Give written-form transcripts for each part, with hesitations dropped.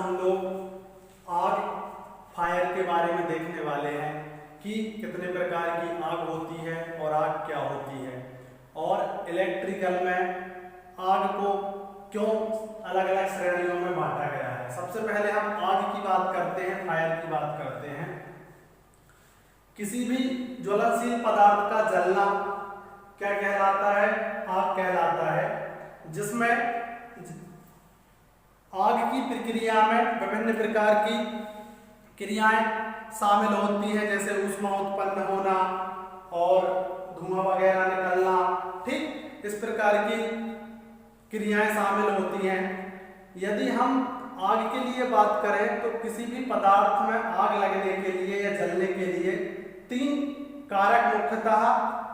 हम लोग आग फायर के बारे में देखने वाले हैं कि कितने प्रकार की आग होती है और आग क्या होती है, और इलेक्ट्रिकल में आग को क्यों अलग अलग श्रेणियों में बांटा गया है। सबसे पहले हम आग की बात करते हैं, फायर की बात करते हैं। किसी भी ज्वलनशील पदार्थ का जलना क्या कहलाता है? आग कहलाता है, जिसमें आग की प्रक्रिया में विभिन्न प्रकार की क्रियाएं शामिल होती हैं, जैसे ऊष्मा उत्पन्न होना और धुआं वगैरह निकलना। ठीक इस प्रकार की क्रियाएं शामिल होती हैं। यदि हम आग के लिए बात करें तो किसी भी पदार्थ में आग लगने के लिए या जलने के लिए 3 कारक मुख्यतः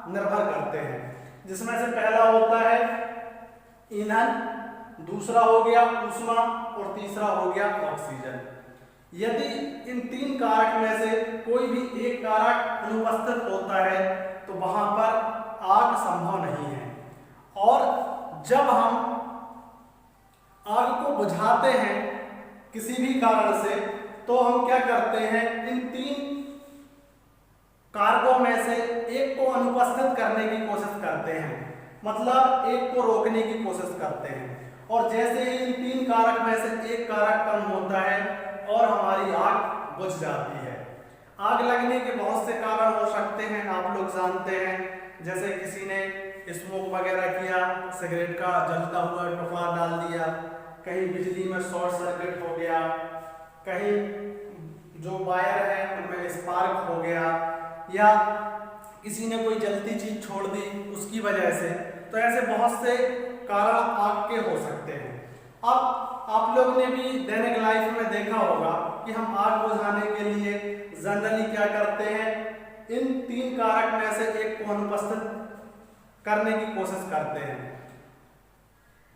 निर्भर करते हैं, जिसमें से पहला होता है ईंधन, दूसरा हो गया ऊष्मा और तीसरा हो गया ऑक्सीजन। यदि इन 3 कारक में से कोई भी एक कारक अनुपस्थित होता है तो वहां पर आग संभव नहीं है। और जब हम आग को बुझाते हैं किसी भी कारण से, तो हम क्या करते हैं, इन 3 कारकों में से एक को अनुपस्थित करने की कोशिश करते हैं, मतलब एक को रोकने की कोशिश करते हैं। और जैसे ही इन 3 कारक में से एक कारक कम होता है और हमारी आग बुझ जाती है। आग लगने के बहुत से कारण हो सकते हैं, आप लोग जानते हैं, जैसे किसी ने स्मोक वगैरह किया, सिगरेट का जलता हुआ टुकड़ा डाल दिया, कहीं बिजली में शॉर्ट सर्किट हो गया, कहीं जो वायर है उनमें स्पार्क हो गया, या किसी ने कोई जलती चीज छोड़ दी उसकी वजह से। तो ऐसे बहुत से कारण आग के हो सकते हैं। अब आप लोग ने भी दैनिक लाइफ में देखा होगा कि हम आग बुझाने के लिए जनरली क्या करते हैं, इन 3 कारक में से एक को अनुपस्थित करने की कोशिश करते हैं।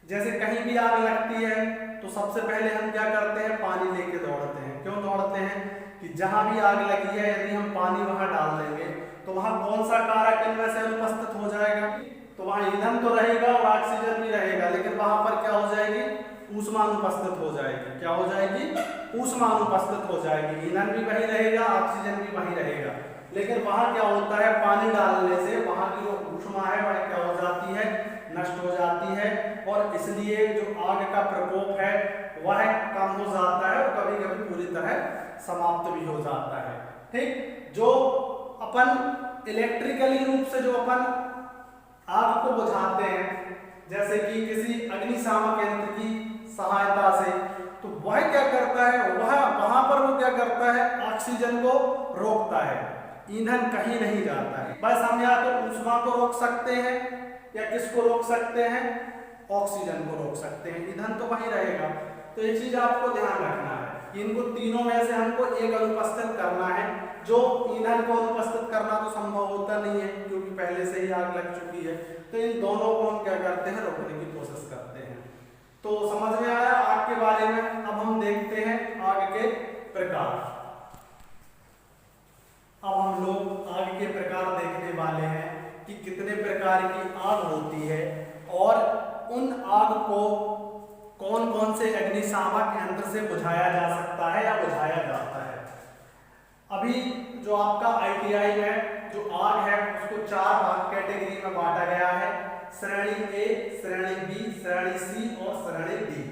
जैसे कहीं भी आग लगती है तो सबसे पहले हम क्या करते हैं, पानी लेके दौड़ते हैं। क्यों दौड़ते हैं कि जहां भी आग लगी है यदि हम पानी वहां डाल देंगे तो वहां कौन सा कारक इनमें से अनुपस्थित हो जाएगा, तो वहां ईंधन तो रहेगा और ऑक्सीजन भी रहेगा, लेकिन वहां पर क्या हो जाएगी, ऊष्मा अनुपस्थित हो जाएगी। क्या हो जाएगी? ऊष्मा अनुपस्थित हो जाएगी। ईंधन भी वही रहेगा, ऑक्सीजन भी वही रहेगा, लेकिन वहां क्या होता है, पानी डालने से वहां की जो ऊष्मा है वह क्या हो जाती है, नष्ट हो जाती है, और इसलिए जो आग का प्रकोप है वह कम हो जाता है और कभी कभी पूरी तरह समाप्त भी हो जाता है। ठीक, जो अपन इलेक्ट्रिकली रूप से जो अपन आग को बुझाते हैं, जैसे कि किसी अग्निशामक यंत्र की सहायता से, तो वह क्या करता है, वहां पर वो क्या करता है, ऑक्सीजन को रोकता है, ईंधन कहीं नहीं जाता है। बस हम या तो ऊष्मा को रोक सकते हैं या किसको रोक सकते हैं, ऑक्सीजन को रोक सकते हैं, ईंधन तो वहीं रहेगा। तो ये चीज आपको ध्यान रखना है कि इनको तीनों में से हमको एक अनुपस्थित करना है। जो ईंधन को अनुपस्थित करना तो संभव होता नहीं है क्योंकि पहले से ही आग लग चुकी है, तो इन दोनों को हम क्या करते हैं, रोकने की कोशिश करते हैं। तो समझ में आया आग के बारे में। अब हम देखते हैं आग के प्रकार। अब हम लोग आग के प्रकार देखने वाले हैं कि कितने प्रकार की आग होती है और उन आग को कौन कौन से अग्निशामक यंत्र से बुझाया जा सकता है या बुझाया जाता है। अभी जो आपका ITI में जो आग है उसको 4 भाग कैटेगरी में बांटा गया है, श्रेणी A, श्रेणी B, श्रेणी C और श्रेणी D।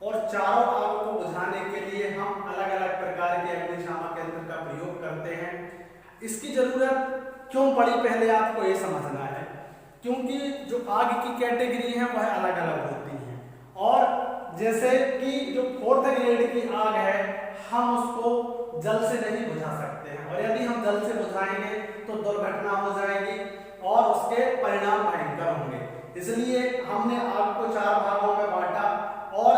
और चारों आग को बुझाने के लिए हम अलग अलग प्रकार के अग्निशामक यंत्र का प्रयोग करते हैं। इसकी जरूरत क्यों पड़ी, पहले आपको ये समझना है, क्योंकि जो आग की कैटेगरी है वह अलग अलग होती है। और जैसे कि जो 4th ग्रेड की आग है हम उसको जल से नहीं बुझा सकते हैं, और यदि हम जल से बुझाएंगे तो दुर्घटना हो जाएगी और उसके परिणाम भयंकर होंगे। इसलिए हमने आग को 4 भागों में बांटा और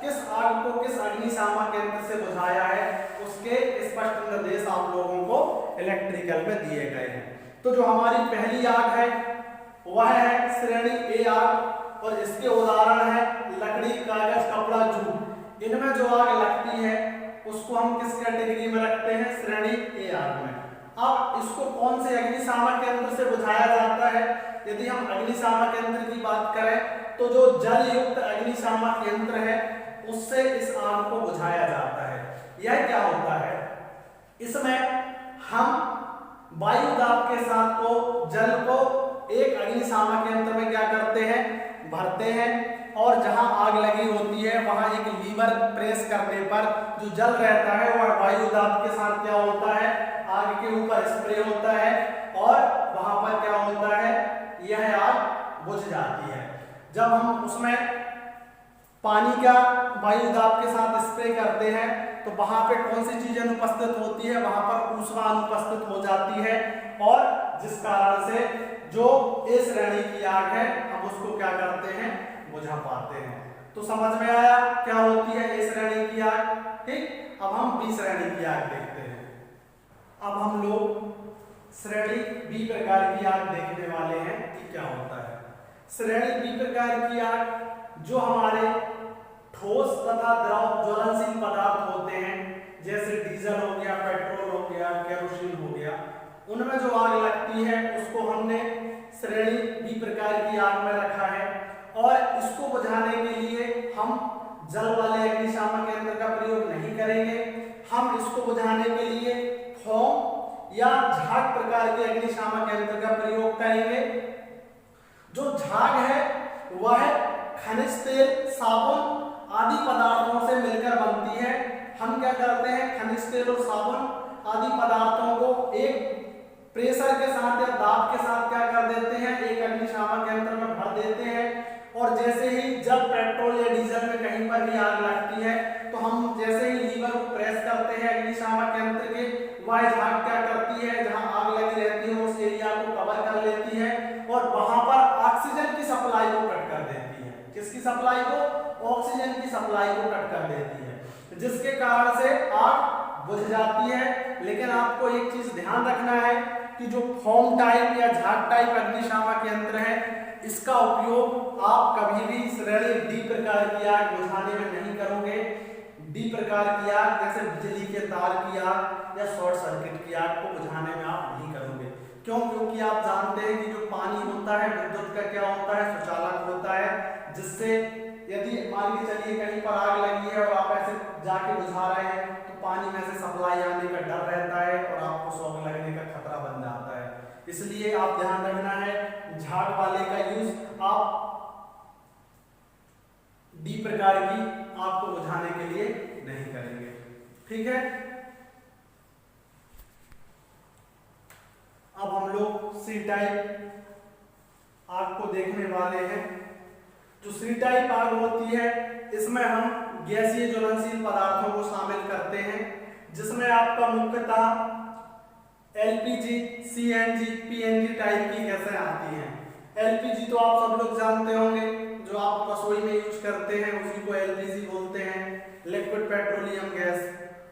किस आग को किस अग्निशामक यंत्र से बुझाया है उसके स्पष्ट निर्देश आप लोगों को इलेक्ट्रिकल में दिए गए हैं। तो जो हमारी पहली आग है वह है श्रेणी A आग, और इसके उदाहरण है लकड़ी, कागज, कपड़ा, जूट। इनमें जो आग लगती है उसको हम किस कैटेगरी में रखते हैं, श्रेणी A आग में। अब इसको कौन से अग्निशामक यंत्र से बुझाया जाता है, यदि हम अग्निशामक यंत्र की बात करें तो जो जल युक्त अग्निशामक यंत्र है उससे इस आग को बुझाया जाता है। यह क्या होता है, इसमें हम वायु दाब के साथ को जल को एक अग्निशामक यंत्र में क्या करते हैं, भरते हैं, और जहां आग लगी होती है वहां एक लीवर प्रेस करने पर जो जल रहता है वह वायु दाब के साथ क्या होता है, आग के ऊपर स्प्रे होता है और वहां पर क्या होता है, यह आग बुझ जाती है। जब हम उसमें पानी का वायु दाब के साथ स्प्रे करते हैं तो वहां पे कौन सी चीजें अनुपस्थित होती है, वहां पर ऊष्मा अनुपस्थित हो जाती है, और जिस कारण से जो ए श्रेणी की आग है हम उसको क्या करते हैं, बुझा पाते हैं। तो समझ में आया क्या होती है ए श्रेणी की आग। ठीक, अब हम बी श्रेणी की आग देखते हैं। अब हम लोग श्रेणी बी प्रकार की आग देखने वाले हैं कि क्या होता है। श्रेणी बी प्रकार की आग जो हमारे ठोस तथा द्रव ज्वलनशील पदार्थ होते हैं, जैसे डीजल हो गया, पेट्रोल हो गया, केरोसिन हो गया, उनमें जो आग लगती है उसको हमने श्रेणी बी प्रकार की आग में रखा है। और इसको बुझाने के लिए हम जल वाले अग्निशामक यंत्र का प्रयोग नहीं करेंगे, हम इसको बुझाने के लिए फोम या झाग प्रकार के अग्निशामक यंत्र का प्रयोग करेंगे। जो झाग है वह खनिज तेल, साबुन आदि पदार्थों से मिलकर बनती है। हम क्या करते हैं, खनिज तेल और साबुन आदि पदार्थों को एक प्रेशर के साथ या दाब के साथ क्या कर देते हैं, एक अग्निशामक यंत्र में भर देते हैं, और जैसे ही जब पेट्रोल या डीजल में कहीं पर भी आग लगती है तो हम जैसे ही लीवर को प्रेस करते हैं अग्निशामक यंत्र के, वह झाग क्या करती है, जहां आग लगी रहती है उस एरिया को कवर कर लेती है और वहां पर ऑक्सीजन की सप्लाई को कट कर देती है। किसकी सप्लाई को, ऑक्सीजन की सप्लाई को कट कर देती है, जिसके कारण से आग बुझ जाती है। लेकिन आपको एक चीज ध्यान रखना है कि जो फोम टाइप या झाग टाइप अग्निशामक यंत्र है इसका उपयोग आप कभी भी श्रेणी डी प्रकार की आग बुझाने में नहीं करोगे। डी प्रकार की आग जैसे बिजली के तार की आग या शॉर्ट सर्किट की आग को बुझाने में आप नहीं करोगे। क्यों, क्योंकि आप जानते हैं कि जो पानी होता है विद्युत का क्या होता है, सुचालक होता है, जिससे यदि मान के चलिए कहीं पर आग लगी है और आप ऐसे जाके बुझा रहे हैं तो पानी में से सप्लाई आने का डर रहता है और आपको शॉक लगने का खतरा बन जाता है। इसलिए आप ध्यान रखना है, झाग वाले का यूज आप डी प्रकार की आग को बुझाने के लिए नहीं करेंगे। ठीक है, अब हम लोग सी टाइप आग को देखने वाले हैं। जो सी टाइप आग होती है इसमें हम गैसीय ज्वलनशील पदार्थों को शामिल करते हैं, जिसमें आपका मुख्यतः एलपीजी, सीएनजी, पीएनजी टाइप की गैसें आती हैं। एलपीजी तो आप सब लोग जानते होंगे, जो आप रसोई में यूज करते हैं उसी को एलपीजी बोलते हैं, लिक्विड पेट्रोलियम गैस।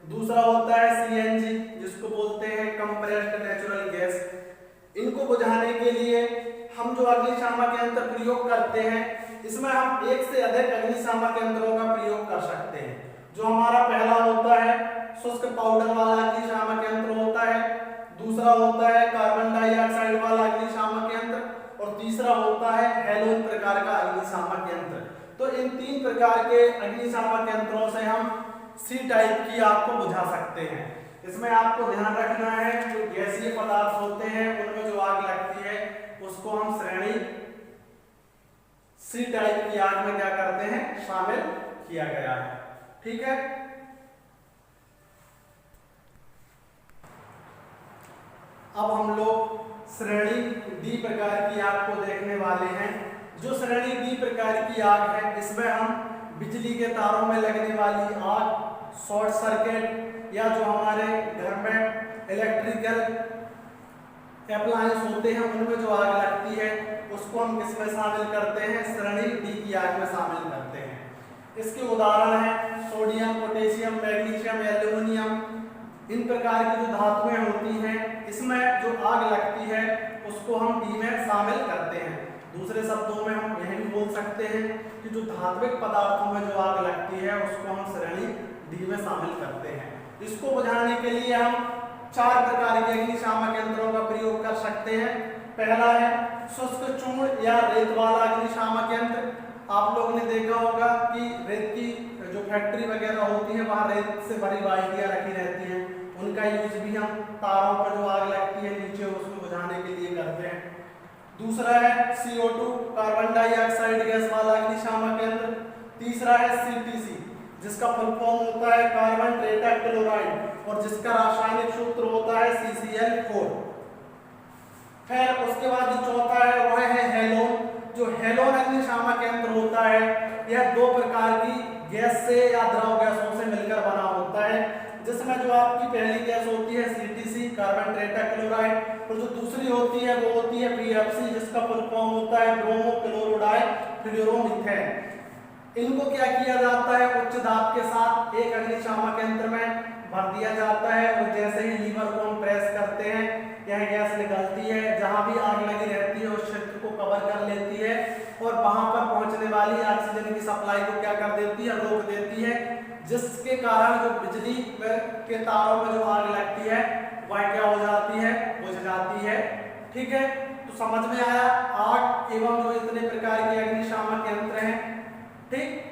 दूसरा होता है सीएनजी, जिसको बोलते हैं कंप्रेस्ड नेचुरल गैस। इनको बुझाने के लिए हम जो अग्निशामक यंत्र प्रयोग करते हैं इसमें हम एक से अधिक अग्निशामक यंत्रों का प्रयोग कर सकते हैं। जो हमारा पहला होता है शुष्क पाउडर वाला अग्निशामक यंत्र होता है, दूसरा होता है कार्बन डाइऑक्साइड वाला अग्निशामक यंत्र, और तीसरा होता है हैलोजन प्रकार का अग्निशामक यंत्र। तो इन तीन प्रकार के अग्निशामक यंत्रों से हम सी टाइप की आग को बुझा सकते हैं। इसमें आपको ध्यान रखना है जो गैसीय पदार्थ होते हैं उनमें जो आग लगती है उसको हम श्रेणी सी टाइप की आग में क्या करते हैं, शामिल किया गया है। ठीक है, अब हम लोग श्रेणी डी प्रकार की आग को देखने वाले हैं। जो श्रेणी डी प्रकार की आग है इसमें हम बिजली के तारों में लगने वाली आग, शॉर्ट सर्किट या जो हमारे घर में इलेक्ट्रिकल अप्लायंस होते हैं उनमें जो आग लगती है उसको हम किसमें शामिल करते हैं, श्रेणी डी की आग में शामिल करते हैं। इसके उदाहरण हैं सोडियम, पोटेशियम, मैग्नीशियम, एल्यूमिनियम। इन प्रकार की जो धातुएं होती हैं इसमें जो आग लगती है उसको हम डी में शामिल करते हैं। दूसरे शब्दों में हम यह भी बोल सकते हैं कि जो धात्विक पदार्थों में जो आग लगती है उसको हम श्रेणी डी में शामिल करते हैं। इसको बुझाने के लिए हम चार प्रकार के अग्निशामक यंत्रों का प्रयोग कर सकते हैं। पहला है शुष्क चूर्ण या रेत वाला अग्निशामक यंत्र। आप लोग ने देखा होगा कि रेत की जो फैक्ट्री वगैरह होती है वहाँ रेत से भरी बाल्टियाँ रखी रहती हैं, उनका यूज भी हम तारों पर जो आग लगती है नीचे उसको बुझाने के लिए करते हैं। दूसरा है CO2 कार्बन डाइऑक्साइड गैस वाला अग्निशामक यंत्र। तीसरा है CTC जिसका फुल फॉर्म होता है कार्बन टेट्राक्लोराइड और जिसका रासायनिक सूत्र होता है CCl4। फिर उसके बाद जो चौथा है वह है हेलोन। जो हेलोन अग्निशामक यंत्र होता है यह दो प्रकार की गैस से या द्रव गैसों से मिलकर बना होता है, जिसमें जो आपकी पहली गैस होती है CTC कार्बन टेट्राक्लोराइड और जो दूसरी होती है वो होती है BFC जिसका फुल फॉर्म होता है ब्रोमो क्लोरोडाई फ्लोरोमीथेन। इनको क्या किया जाता है, उच्च दाब के साथ एक अग्निशामक यंत्र में भर दिया जाता है और जैसे ही लीवर को हम प्रेस करते हैं यह गैस निकलती है, जहां भी आग लगी रहती है उस क्षेत्र को कवर कर लेती है और वहां पर पहुंचने वाली ऑक्सीजन की सप्लाई को क्या कर देती है, रोक देती है, जिसके कारण जो बिजली के तारों में जो आग लगती है वह क्या हो जाती है, बुझ जाती है। ठीक है, तो समझ में आया आग एवं जो इतने प्रकार के अग्निशामक यंत्र हैं। ठीक।